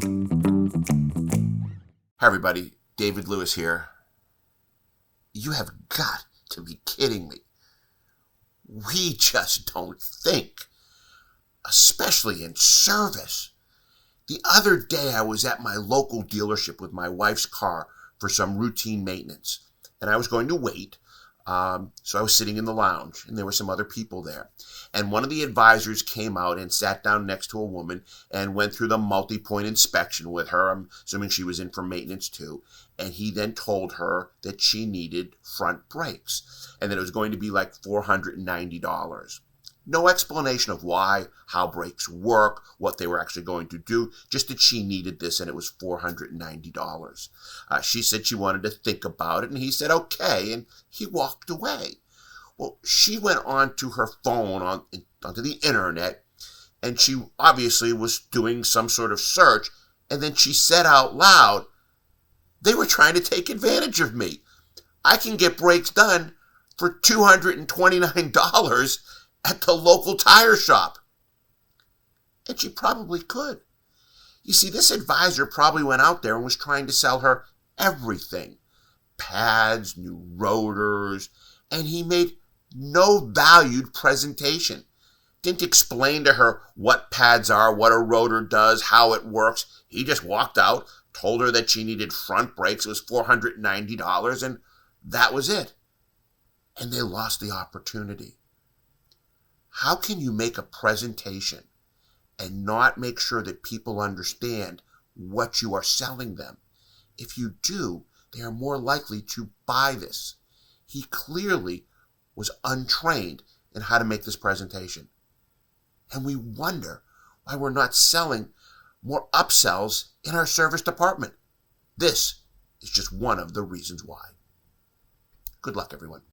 Hi everybody, David Lewis here. You have got to be kidding me. We just don't think, especially in service. The other day I was at my local dealership with my wife's car for some routine maintenance, and I was going to wait. So I was sitting in the lounge, and there were some other people there. And one of the advisors came out and sat down next to a woman and went through the multi-point inspection with her. I'm assuming she was in for maintenance too. And he then told her that she needed front brakes and that it was going to be like $490. No explanation of why, how brakes work, what they were actually going to do, just that she needed this and it was $490. She said she wanted to think about it, and he said okay, and he walked away. Well, she went onto her phone, onto the internet, and she obviously was doing some sort of search, and then she said out loud, "They were trying to take advantage of me. I can get brakes done for $229 at the local tire shop." And she probably could. You see, this advisor probably went out there and was trying to sell her everything. Pads, new rotors, and he made no valued presentation. Didn't explain to her what pads are, what a rotor does, how it works. He just walked out, told her that she needed front brakes. It was $490, and that was it. And they lost the opportunity. How can you make a presentation and not make sure that people understand what you are selling them? If you do, they are more likely to buy this. He clearly was untrained in how to make this presentation. And we wonder why we're not selling more upsells in our service department. This is just one of the reasons why. Good luck, everyone.